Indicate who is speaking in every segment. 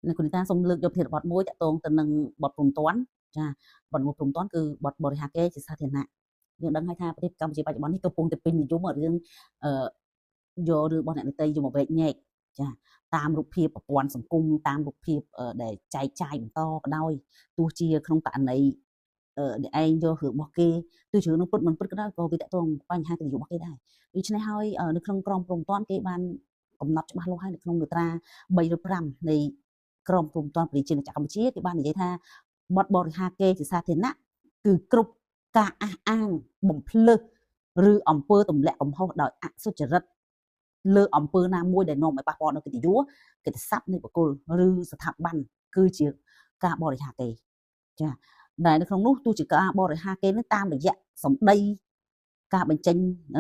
Speaker 1: នៅគុណតាសូមលើកយកប្រធានបទមួយតាក់ទងទៅនឹងបទព្រំទាន់ចាបទមួយព្រំទាន់គឺបទបរិហាកេជាសាធារណៈយើងដឹងហើយថាប្រទេសកម្ពុជាបច្ចុប្បន្ននេះកំពុងតែពេញនិយមរឿងយករឿងរបស់អ្នកនីតិយកមកវែកញែកចាតាមរូបភាពប្រព័ន្ធសង្គមតាមរូបភាពដែលចែកចាយបន្តក៏ដោយទោះជាក្នុងករណីអ្នកឯងយករឿងរបស់គេទោះជារឿងនឹងពិតមិនពិតក៏ដោយក៏វាតាក់ទងបញ្ហាកិត្តិយសរបស់គេដែរដូច្នេះហើយនៅក្នុងក្រមព្រំទាន់គេបានកំណត់ច្បាស់លាស់ហើយនៅក្នុងមាត្រា3ឬ5នៃក្រមព្រំទាន់ប្រជាជាតិកម្ពុជាគេបាននិយាយថាបទបរិហាកេជាសាធារណៈគឺគ្រប់ការអះអាងបំភ្លើសឬអំពើទម្លាក់កំហុសដោយអសុចរិតលើអំពើណាមួយដែលនាំឲ្យប៉ះពាល់ដល់កិត្តិយសកិត្តិស័ព្ទនៃបុគ្គលឬស្ថាប័នគឺជាការបរិហាកេចាដែលនៅក្នុងនោះទោះជាការបរិហាកេនឹងតាមរយៈសម្ដីការបញ្ចេញ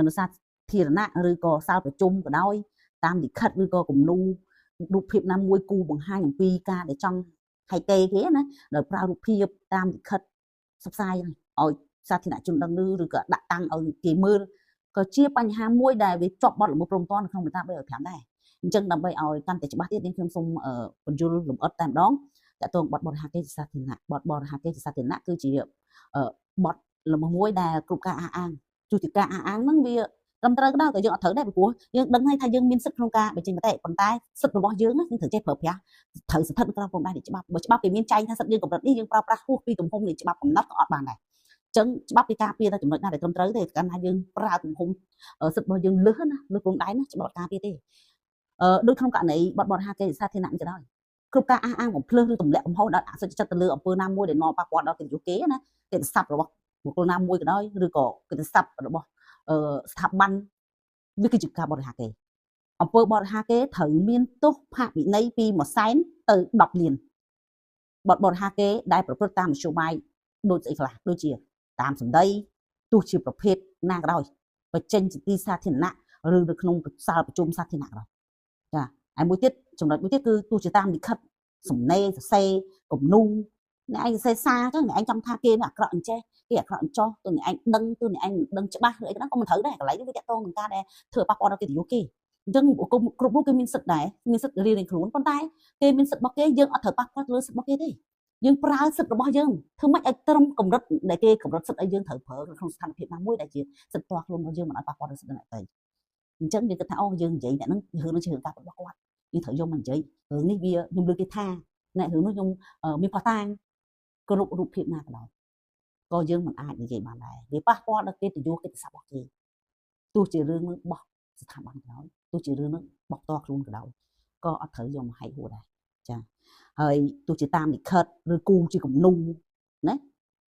Speaker 1: នៅសាធារណៈឬក៏សាលប្រជុំក៏ដោយតាមលិខិតឬក៏គំនូររូបភាពណាមួយគូបង្ហាញអំពីការដែលចង់ហៃកេគេណាដោយប្រើរូបភាពតាមលិខិតផ្សព្វផ្សាយឲ្យសាធារណជនដឹងឬក៏ដាក់តាំងឲ្យគេមើលក៏ជាបញ្ហាមួយដែលវាជាប់បទល្មើសព្រំទាន់ក្នុងមាត្រា3ឲ្យ5ដែរអញ្ចឹងដើម្បីឲ្យកាន់តែច្បាស់ទៀតនេះខ្ញុំសូមបញ្យល់លម្អិតតែម្ដងតើតើបទបរិហាកេជាសាធារណៈបទបរិហាកេជាសាធារណៈគឺជាបទល្មើសមួយដែលគ្រប់ការអះអាងទោះជាការអះអាងហ្នឹងវាត្រឹមត្រូវក៏ដោយតែយើងអត់ត្រូវដែរព្រោះយើងដឹងហើយថាយើងមានសិទ្ធិក្នុងការបញ្ចេញមតិប៉ុន្តែសិទ្ធិរបស់យើងយើងត្រូវចេះប្រើប្រាស់ត្រូវស្ថិតនៅក្រោមព្រំដែននៃច្បាប់បើច្បាប់គេមានចែងថាសិទ្ធិយើងកម្រិតនេះយើងប្រើប្រាស់ហួសពីទំហំនៃច្បាប់កំណត់ក៏អត់បានដែរអញ្ចឹងច្បាប់គេការពារតែចំណុចណាដែលត្រឹមត្រូវទេកាន់ថាយើងប្រើទំហំសិទ្ធិរបស់យើងលើសណាលើព្រំដែនណាច្បាប់ការពារទេដូចក្នុងករណីបទបរិហាកេសាធារណៈនេះក៏ដោយគ្រប់ការអះអាងបំភ្លើសឬទម្លាក់កំហុសដល់អសុចរិតទៅលើអំពើណាមួយដែលនាំប៉ះពាល់ដល់កិត្តិយសគេណាកិត្តិស័ព្ទរបស់បុគ្គលណាមួយក៏ដោយឬក៏កិត្តិស័ព្ទរបស់ស្ថាប័នវាគឺជាការបរិហាកេអំពើបរិហាកេត្រូវមានទោសផាកវិន័យពី1សែនទៅ10លានបទបរិហាកេដែលប្រព្រឹត្តតាមមធ្យោបាយដូចស្អីខ្លះដូចជាតាមសម្ដីទោះជាប្រភេទណាក៏ដោយបញ្ចេញជាទីសាធារណៈឬនៅក្នុងសាលប្រជុំសាធារណៈក៏ដោយចាហើយមួយទៀតចំណុចមួយទៀតគឺទោះជាតាមលិខិតសំណេរសរសេរគំនូរអ្នកឯងសរសេរសារចឹងអ្នកឯងចង់ថាគេអាក្រក់អញ្ចេះគេអាក្រក់អញ្ចោះទោះអ្នកឯងដឹងទោះអ្នកឯងដឹងច្បាស់ឬអីក៏ដោយក៏មិនត្រូវដែរកន្លែងនេះវាតាក់ទងនឹងការដែលធ្វើប៉ះពាល់ដល់កិត្តិយសគេអញ្ចឹងគ្រប់រូបគេមានសិទ្ធិដែរមានសិទ្ធិរៀងៗខ្លួនប៉ុន្តែគេមានសិទ្ធិរបស់គេយើងអត់ត្រូវប៉ះពាល់លើសិទ្ធិរបស់គេទេយើងប្រើសិទ្ធិរបស់យើងធ្វើម៉េចឲ្យត្រឹមកម្រិតដែលគេកម្រិតសិទ្ធិអីយើងត្រូវប្រើក្នុងស្ថានភាពណាមួយដែលជាសិទ្ធិផ្ទាល់ខ្លួនរបស់យើងមិនឲ្យប៉ះពាល់ដល់សិទ្ធិអ្នកដទៃអញ្ចឹងយើងគិតថាអូយើងនិយាយអ្នកហ្នឹងរឿងហ្នឹងជារឿងការពិតរបស់គាត់យើងត្រូវយកមកនិយាយរឿងនេះវាខ្ញុំលើកគេថាអ្នករឿងនោះខ្ញុំមានផុសតាងគ្រប់រូបភាពណាក៏ដោយក៏យើងមិនអាចនិយាយបានដែរវាប៉ះពាល់ដល់កិត្តិយសកិត្តិស័ព្ទរបស់គេទោះជារឿងនឹងបោះស្ថាប័នក៏ដោយទោះជារឿងនឹងបោះផ្ទាល់ខ្លួនក៏ដោយក៏អត់ត្រូវយកមកហែកហួរដែរចាហើយទោះជាតាមលិខិតឬគូជាគំនូរណា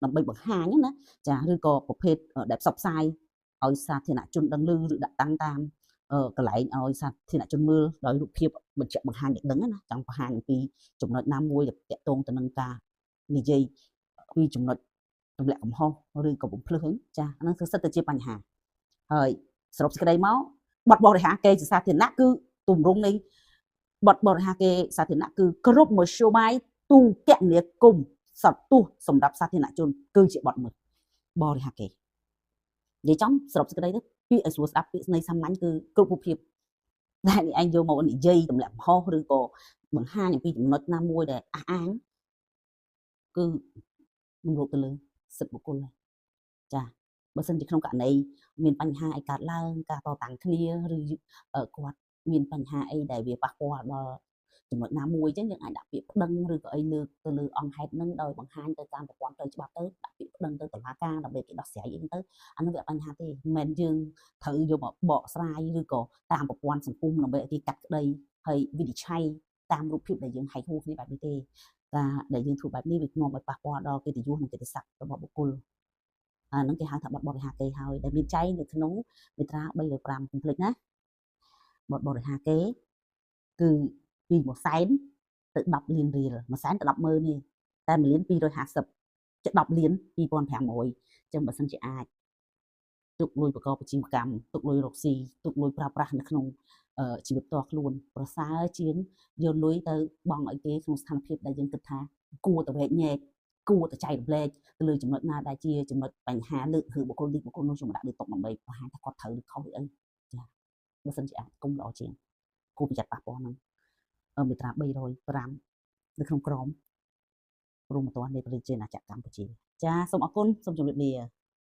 Speaker 1: ដើម្បីបង្ហាញណាចាឬក៏ប្រភេទដែលផ្សព្វផ្សាយឲ្យសាធារណជនដឹងឮឬដាក់តាំងតាមកន្លែងឲ្យសាធារណជនមើលដោយរូបភាពបញ្ជាក់បង្ហាញឲ្យដឹងណាចង់បង្ហាញអំពីចំណុចណាមួយដែលតាក់ទងទៅនឹងការនិយាយពីចំណុចទម្លាក់កំហុសឬក៏បំភ្លឺចាហ្នឹងគឺសិតតែជាបញ្ហាហើយសរុបសេចក្តីមកបទបរិហាកេជាសាធារណៈគឺទម្រង់នៃបទបរិហាកេសាធារណៈគឺគ្រប់មធ្យោបាយទូកណនាគមសត្វទោះសម្រាប់សាធារណជនគឺជាបទល្មើសបរិហាកេនិយាយចំសរុបសេចក្តីទៅពាក្យឲ្យស្រួលស្ដាប់ពាក្យស្នៃសាមញ្ញគឺគ្រប់រូបភាពដែលនេះឯងយកមកនិយាយទម្លាក់កំហុសឬក៏បង្ហាញអំពីចំណុចណាមួយដែលអះអាងគឺរំលោភទៅលើសិទ្ធិបុគ្គលចាបើសិនជាក្នុងករណីមានបញ្ហាអីកើតឡើងការតតាំងគ្នាឬគាត់មានបញ្ហាអីដែលវាប៉ះពាល់ដល់ចំណុចណាមួយអញ្ចឹងយើងអាចដាក់ពាក្យប្តឹងឬក៏អីលើកទៅលើអង្គហេតុនឹងដោយបង្ហាញទៅតាមប្រព័ន្ធផ្លូវច្បាប់ទៅដាក់ពាក្យប្តឹងទៅតុលាការដើម្បីគេដោះស្រាយអីទៅអានោះវាអត់បញ្ហាទេមិនមែនយើងត្រូវយកមកបកស្រាយឬក៏តាមប្រព័ន្ធសង្គមដើម្បីឲ្យគេកាត់ក្តីហើយវិនិច្ឆ័យតាមរូបភាពដែលយើងហែកហួសគ្នាបែបនេះទេការដែលយើងធ្វើបែបនេះវានាំឲ្យប៉ះពាល់ដល់កិត្តិយសនិងកិត្តិស័ព្ទរបស់បុគ្គលអានឹងគេហៅថាបទបរិហាកេហើយដែលមានចែងនៅក្នុងមាត្រា3ឬ5កុំភ្លេចណាបទបរិហាកេគឺពី1សែនទៅ10លានរៀល1សែនទៅ100000នេះតែ1លាន250 10លាន2500អញ្ចឹងបើសិនជាអាចទុកលុយប្រកបអាជីវកម្មទុកលុយរកស៊ីទុកលុយប្រើប្រាស់នៅក្នុងជីវិតផ្ទាល់ខ្លួនប្រសើរជាងយកលុយទៅបង់ឲ្យគេក្នុងស្ថានភាពដែលយើងគិតថាគួរតែវែកញែកគួរតែចែករំលែកទៅលើចំណុចណាដែលជាចំណុចបញ្ហាលើកគឺបុគ្គលនេះបុគ្គលនោះខ្ញុំដាក់លើតុដើម្បីបង្ហាញថាគាត់ត្រូវឬខុសឬអីចាបើសិនជាអាចគុំល្អជាងគួរប្រយ័ត្នប៉ះពាល់ហ្នឹងមាត្រា305 នៅក្នុងក្រមព្រំបន្ទាន់នៃប្រជាណាចក្រកម្ពុជាចាសូមអរគុណសូមជម្រាបលា